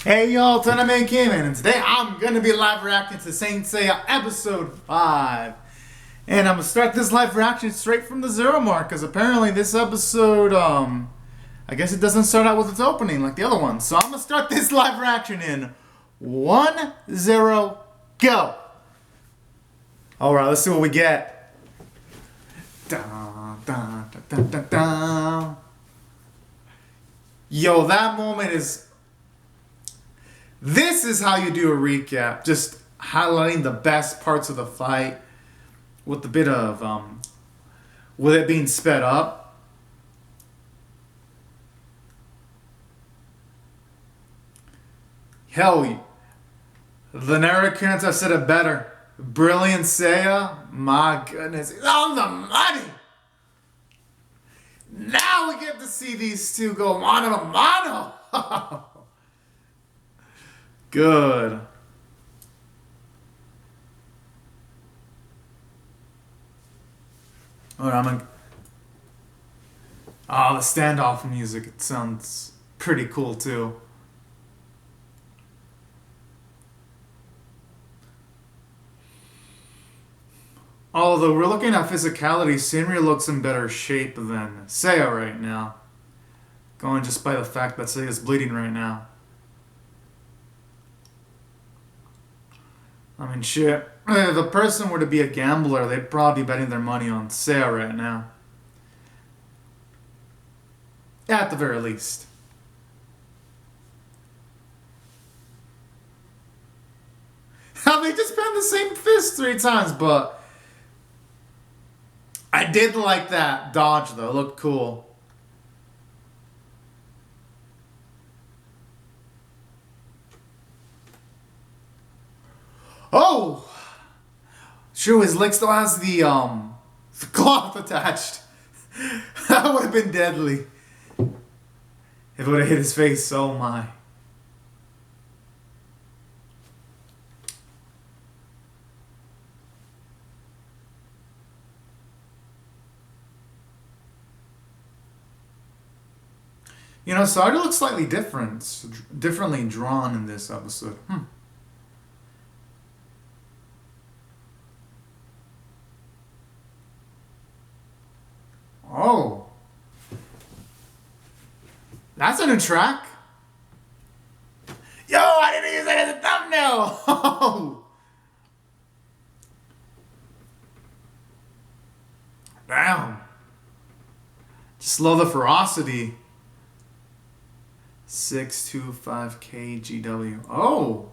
Hey y'all, Tournament Kim, and today I'm gonna be live reacting to Saint Seiya episode 5. And I'm gonna start this live reaction straight from the 0 mark, because apparently this episode, I guess it doesn't start out with its opening like the other one. So I'm gonna start this live reaction in 1-0, go! Alright, let's see what we get. Dun, dun, dun, dun, dun, dun. Yo, that moment is... This is how you do a recap. Just highlighting the best parts of the fight with a bit of, with it being sped up. Hell, the Narracans have said it better. Brilliant Seiya, my goodness, he's on the money. Now we get to see these two go mano a mano. Good. Alright, oh, the standoff music, it sounds pretty cool too. Although we're looking at physicality, Seiya looks in better shape than Seiya right now. Going just by the fact that Seiya's bleeding right now. I mean, shit. If a person were to be a gambler, they'd probably be betting their money on Seiya right now. At the very least. How they just banned the same fist 3 times, but... I did like that dodge, though. It looked cool. Oh! Sure, his leg still has the cloth attached. That would have been deadly. If it would have hit his face, oh my. You know, Sarda looks slightly differently drawn in this episode. Oh. That's a new track. Yo, I didn't use that as a thumbnail. Oh. Damn. Just love the ferocity. 625K GW. Oh.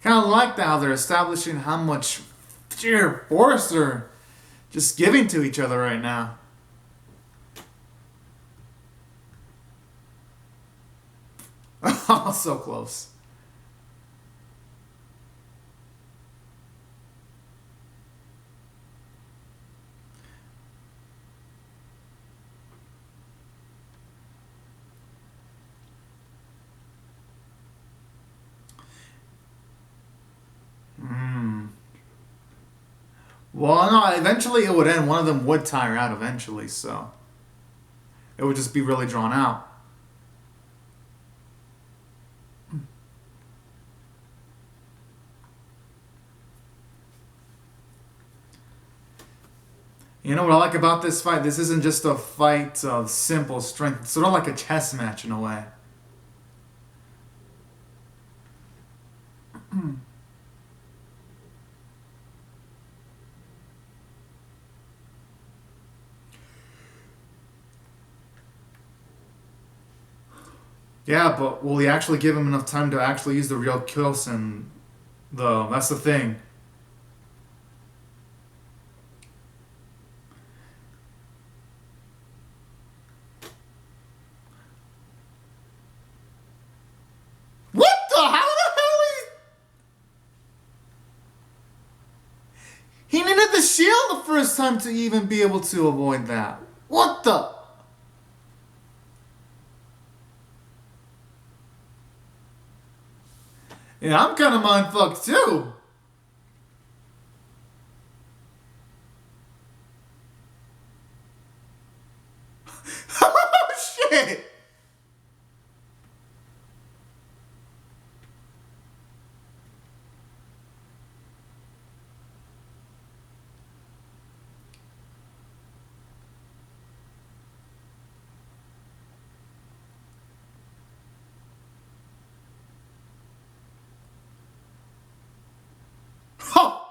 Kind of like that how they're establishing how much sheer force they're just giving to each other right now. Oh, so close. Well, no, eventually it would end. One of them would tire out eventually, so it would just be really drawn out. You know what I like about this fight? This isn't just a fight of simple strength. It's sort of like a chess match in a way. Yeah, but will he actually give him enough time to actually use the real Kyosen, though? That's the thing. What the? How the hell he needed the shield the first time to even be able to avoid that. What the? Yeah, I'm kind of mind fucked too. it! Oh!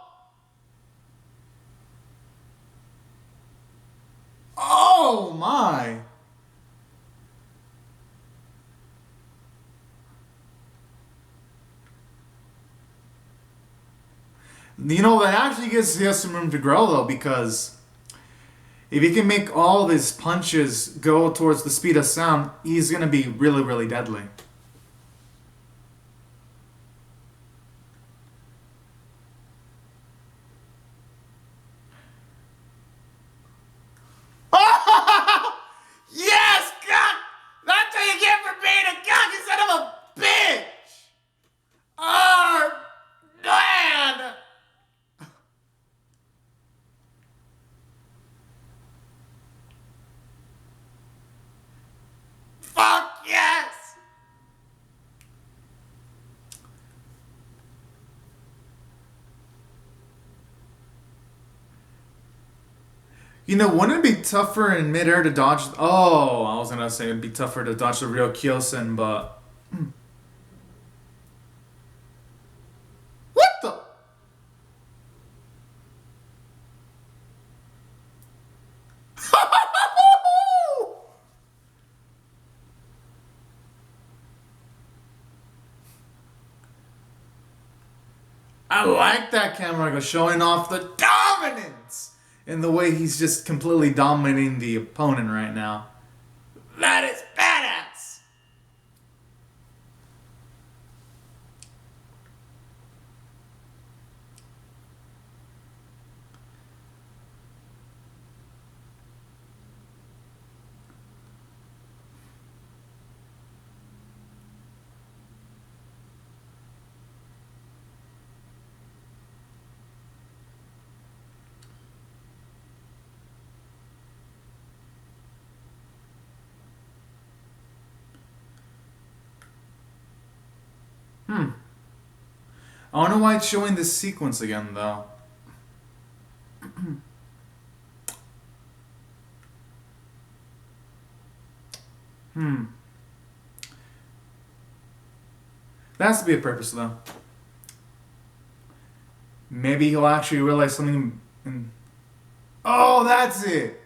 Oh my! You know, that actually gives he has some room to grow though, because if he can make all of his punches go towards the speed of sound, he's gonna be really, really deadly. Yes, cock! That's what you get for being a cocky son of a bitch! Oh, man! Fuck yes! You know, wouldn't it be tougher in midair to dodge? Oh, I was gonna say it'd be tougher to dodge the real Kyosen, but. What the? I like that camera angle showing off the dominance in the way he's just completely dominating the opponent right now. That is badass! I wonder why it's showing this sequence again, though. There has to be a purpose, though. Maybe he'll actually realize something. Oh, that's it!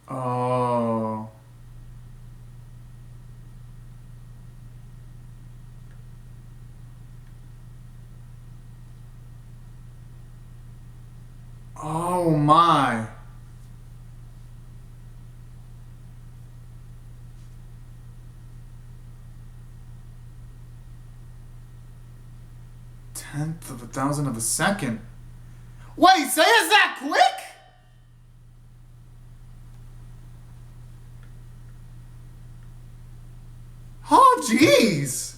Oh. Oh my. Tenth of a thousand of a second. Wait, Seiya's that quick? Oh, jeez.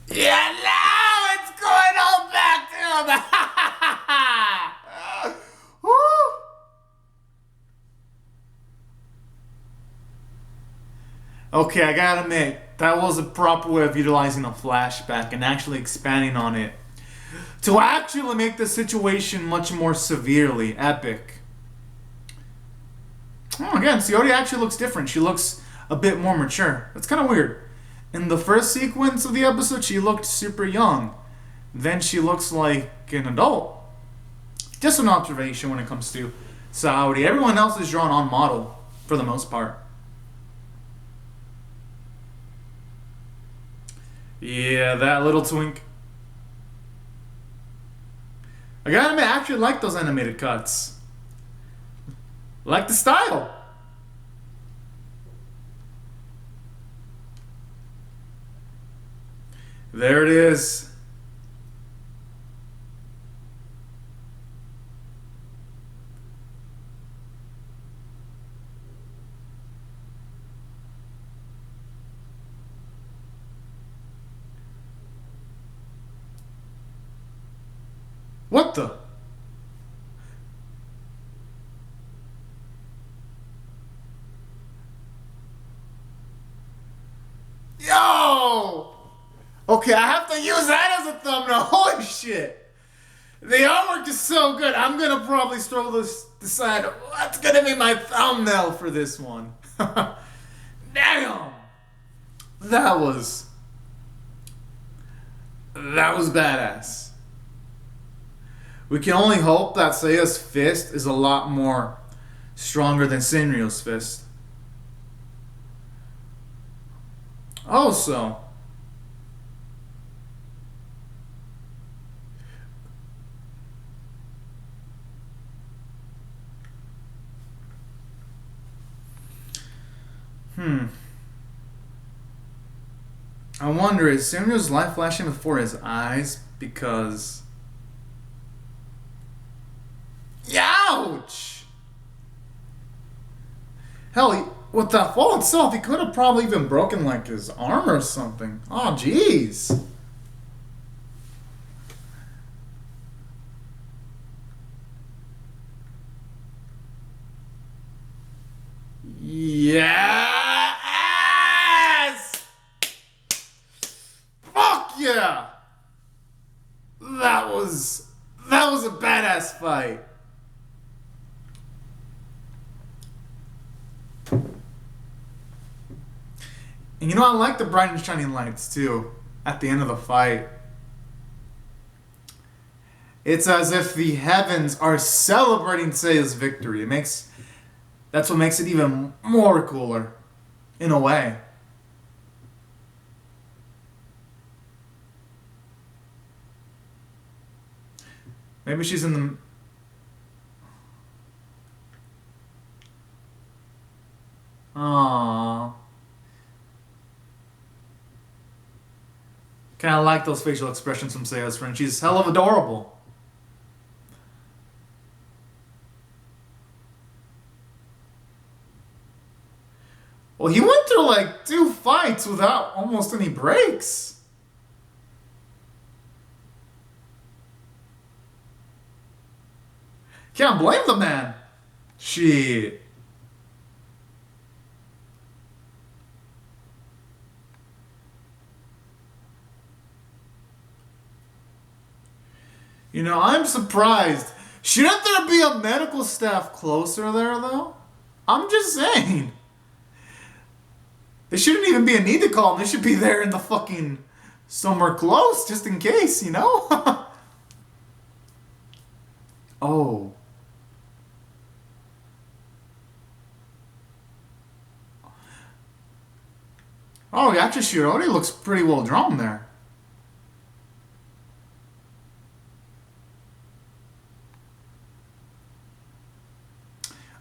Yeah, now it's going all back to him. Woo. Okay, I gotta admit, that was a proper way of utilizing a flashback and actually expanding on it to actually make the situation much more severely epic. Oh, again, Seiya actually looks different. She looks a bit more mature. That's kind of weird. In the first sequence of the episode, she looked super young. Then she looks like an adult. Just an observation when it comes to Saudi. Everyone else is drawn on model, for the most part. Yeah, that little twink. I gotta admit, I actually like those animated cuts. Like the style. There it is. What the? Yo! Okay, I have to use that as a thumbnail. Holy shit! The artwork is so good. I'm gonna probably struggle to decide what's gonna be my thumbnail for this one. Damn! That was badass. We can only hope that Seiya's fist is a lot more stronger than Sinryu's fist. Also, I wonder, is Sinryu's light flashing before his eyes? Because... Ouch! Hell, with that fall itself, he could have probably even broken, like, his arm or something. Oh, jeez. Yes! Fuck yeah! That was a badass fight. And you know, I like the bright and shining lights too at the end of the fight. It's as if the heavens are celebrating Seiya's victory. That's what makes it even more cooler, in a way. Maybe she's in the... Aww. Kind of like those facial expressions from Seiya's friend. She's hell of adorable. Well, he went through like 2 fights without almost any breaks. Can't blame the man. Shit. You know, I'm surprised. Shouldn't there be a medical staff closer there, though? I'm just saying. There shouldn't even be a need to call them. They should be there in the fucking... somewhere close, just in case, you know? Oh. Oh, actually, Shirodi looks pretty well drawn there.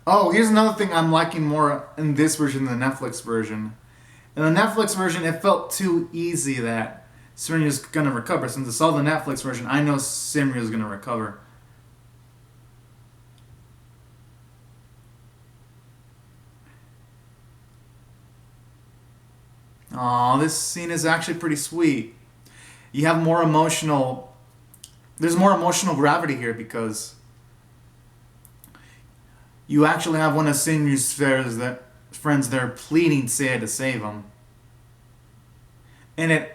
Oh, here's another thing I'm liking more in this version than the Netflix version. In the Netflix version, it felt too easy that Simryu's gonna recover. Since I saw the Netflix version, I know Simryu's gonna recover. Aw, this scene is actually pretty sweet. You have more emotional... There's more emotional gravity here because... You actually have one of Sinryu's friends there pleading Seiya to save him. And it...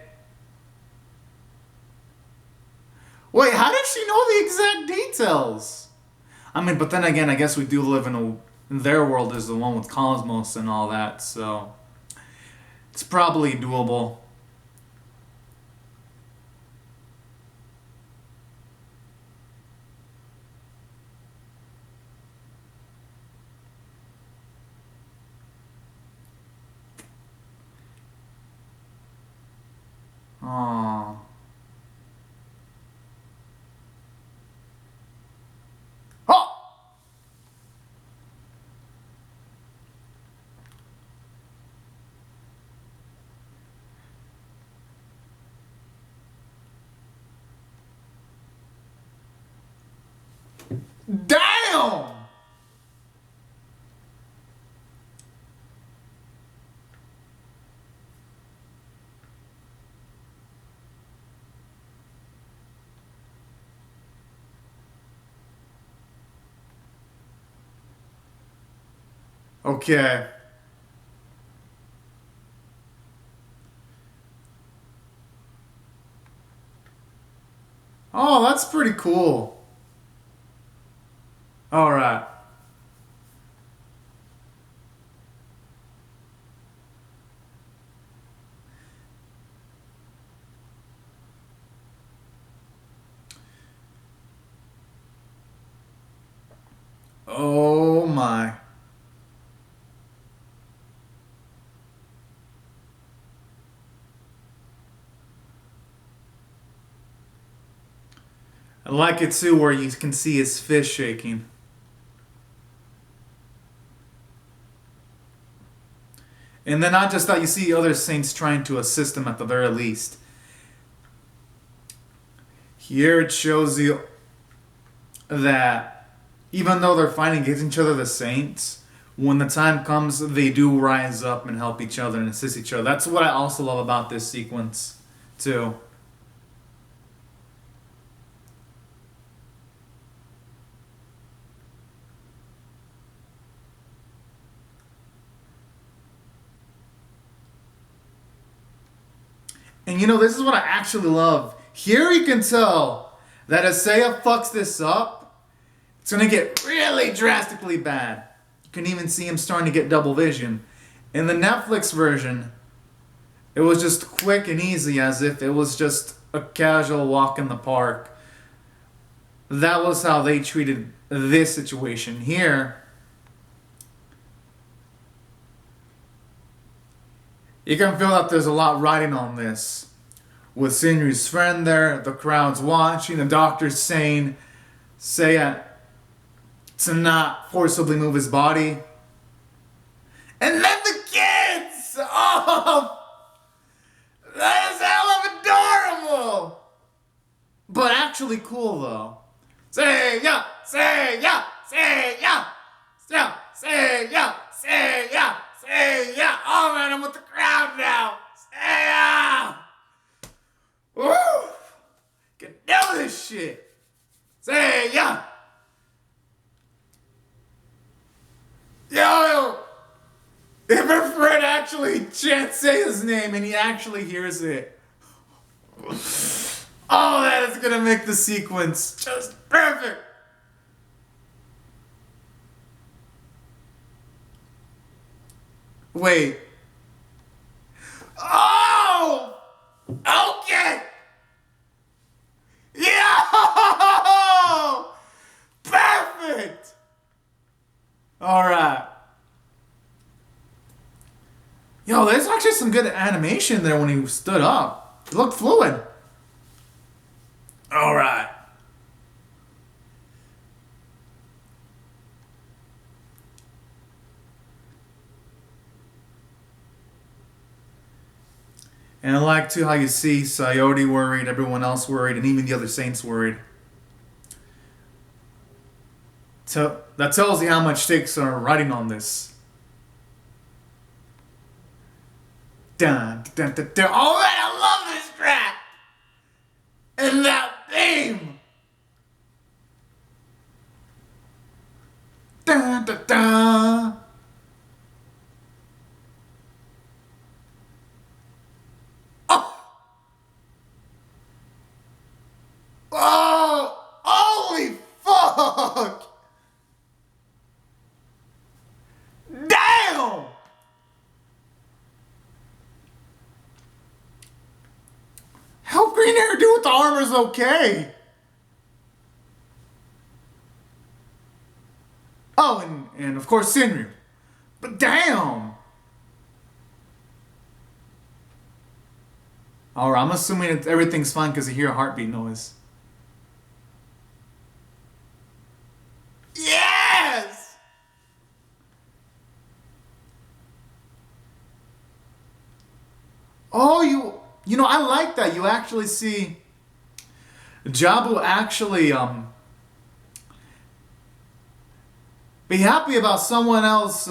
Wait, how did she know the exact details? I mean, but then again, I guess we do live in their world is the one with Cosmos and all that, so... It's probably doable. Aww. Damn! Okay. Oh, that's pretty cool. All right. Oh my. I like it too where you can see his fist shaking. And then not just that, you see other saints trying to assist him at the very least. Here it shows you that even though they're fighting against each other, the saints, when the time comes, they do rise up and help each other and assist each other. That's what I also love about this sequence, too. And you know, this is what I actually love. Here you can tell that as Seiya fucks this up, it's gonna get really drastically bad. You can even see him starting to get double vision. In the Netflix version, it was just quick and easy as if it was just a casual walk in the park. That was how they treated this situation. Here, you can feel that there's a lot riding on this. With Shinryu's friend there, the crowd's watching, the doctor's saying, Seiya to not forcibly move his body. And then the kids! Oh! That is hell of adorable! But actually cool though. Seiya! Seiya! Seiya! Seiya! Seiya! Seiya! Seiya! Oh man, I'm with the crowd now! Seiya! Woo! Can do this shit! Seiya! Yo! If her friend actually chants Seiya's name and he actually hears it. Oh, that is gonna make the sequence just perfect! Wait. Oh! Okay! Yeah! Perfect! Alright. Yo, there's actually some good animation there when he stood up. It looked fluid. Alright. And I like too how you see Sayori worried, everyone else worried, and even the other saints worried. So that tells you how much stakes are riding on this. Dun, dun, dun, dun. Oh man, I love this track! And that theme! Dun, dun, dun. Oh! Oh! Holy fuck! Damn! How Green Hair do with the armor's okay? Oh, and of course Shinryu. But damn! Alright, I'm assuming everything's fine because you hear a heartbeat noise. Yes! Oh, you know, I like that. You actually see Jabu actually be happy about someone else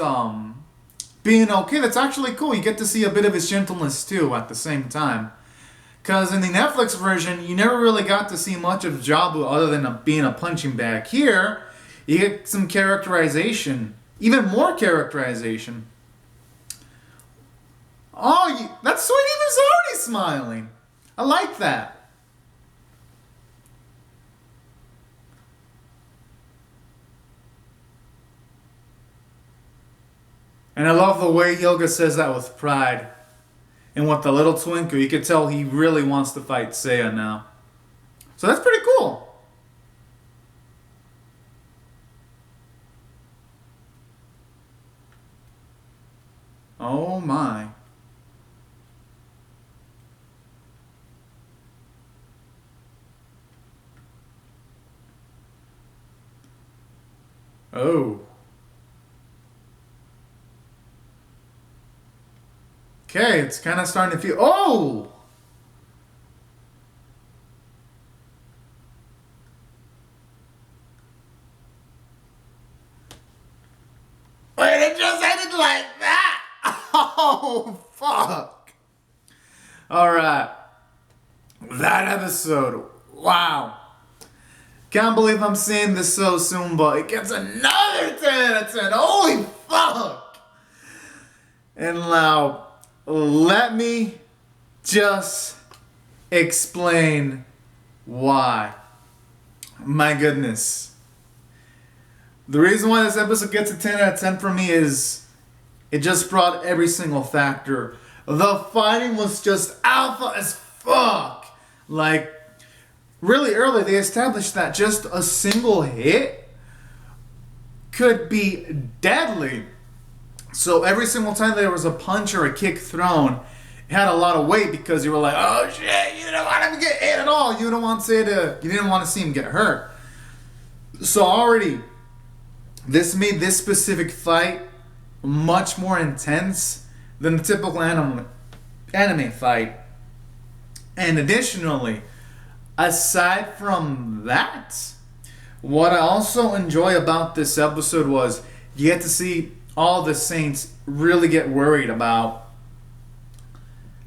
being okay. That's actually cool. You get to see a bit of his gentleness too at the same time. Because in the Netflix version, you never really got to see much of Jabu other than being a punching bag. Here, you get some characterization, even more characterization. Oh, that's sweet. He was already smiling. I like that. And I love the way Yoga says that with pride. And with the little twinkle, you can tell he really wants to fight Seiya now. So that's pretty cool. Oh my. Oh. Okay, it's kind of starting to feel... Oh! Wait, it just ended like that! Oh, fuck! Alright. That episode. Wow. Can't believe I'm seeing this so soon, but it gets another 10 out of 10. Holy fuck! And now... let me just explain why. My goodness. The reason why this episode gets a 10 out of 10 for me is it just brought every single factor. The fighting was just alpha as fuck. Like, really early they established that just a single hit could be deadly. So every single time there was a punch or a kick thrown, it had a lot of weight because you were like, oh shit, you don't want him to get hit at all. You didn't want to see him get hurt. So already, this made this specific fight much more intense than the typical anime fight. And additionally, aside from that, what I also enjoy about this episode was you get to see all the Saints really get worried about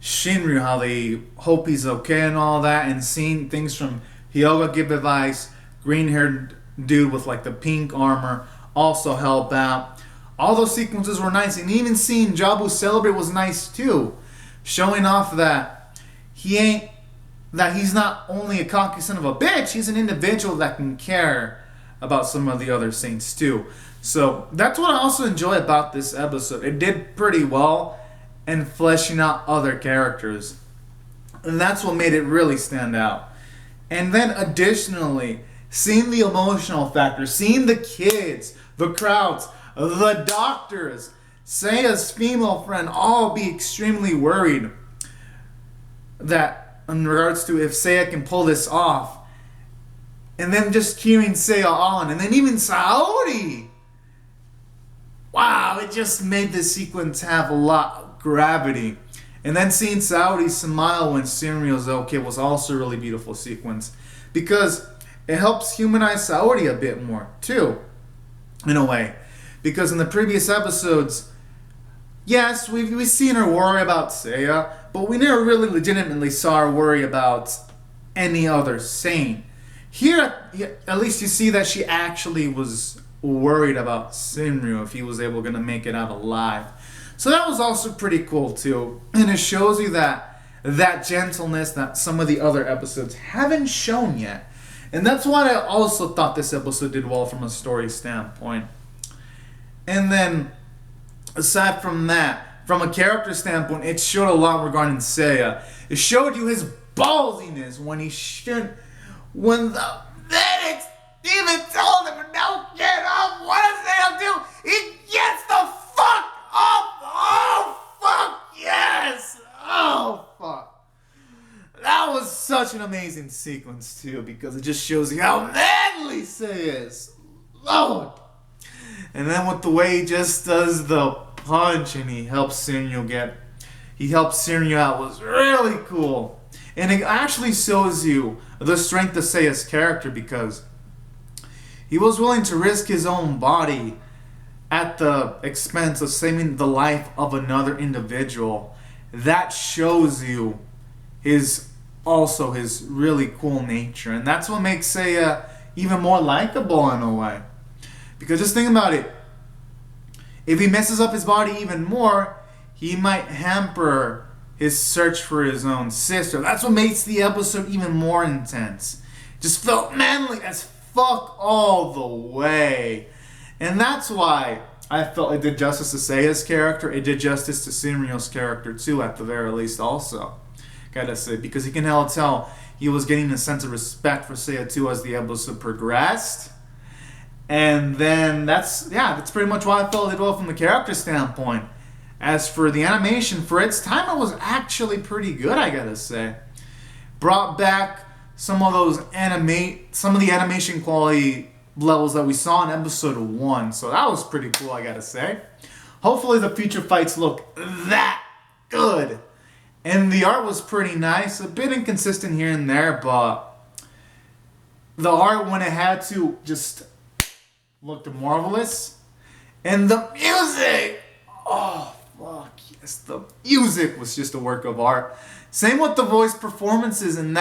Shinryu, how they hope he's okay and all that, and seeing things from Hyoga give advice, green-haired dude with like the pink armor also help out. All those sequences were nice, and even seeing Jabu celebrate was nice too, showing off that he's not only a cocky son of a bitch, he's an individual that can care about some of the other Saints too. So that's what I also enjoy about this episode. It did pretty well in fleshing out other characters. And that's what made it really stand out. And then additionally, seeing the emotional factor, seeing the kids, the crowds, the doctors, Seiya's female friend all be extremely worried that in regards to if Seiya can pull this off. And then just cheering Seiya on. And then even Saori. Wow, it just made this sequence have a lot of gravity. And then seeing Saori smile when Shinryu's okay was also a really beautiful sequence. Because it helps humanize Saori a bit more, too. In a way. Because in the previous episodes, yes, we've seen her worry about Seiya, but we never really legitimately saw her worry about any other Saint. Here, at least you see that she actually was worried about Shinryu if he was able to make it out alive. So that was also pretty cool too. And it shows you that gentleness that some of the other episodes haven't shown yet. And that's why I also thought this episode did well from a story standpoint. And then, aside from that, from a character standpoint, it showed a lot regarding Seiya. It showed you his ballsiness when he shouldn't. When the medics even told him, don't get up, what does Seiya do? He gets the fuck up! Oh, fuck, yes! Oh, fuck. That was such an amazing sequence, too, because it just shows you how manly Seiya is. Lord! And then with the way he just does the punch and he helps Shinryu out was really cool. And it actually shows you the strength of Seiya's character because he was willing to risk his own body at the expense of saving the life of another individual, that shows you his really cool nature. And that's what makes Seiya even more likable in a way. Because just think about it. If he messes up his body even more, he might hamper his search for his own sister. That's what makes the episode even more intense. Just felt manly as fuck all the way. And that's why I felt it did justice to Seiya's character. It did justice to Sinryo's character too, at the very least also. Gotta say, because you can tell he was getting a sense of respect for Seiya too as the episode progressed. And then that's pretty much why I felt it well from the character standpoint. As for the animation, for its time, it was actually pretty good, I gotta say. Brought back some of the animation quality levels that we saw in episode 1. So that was pretty cool, I gotta say. Hopefully the future fights look that good. And the art was pretty nice. A bit inconsistent here and there, but the art, when it had to, just looked marvelous. And the music! Oh, fuck yes. The music was just a work of art. Same with the voice performances, and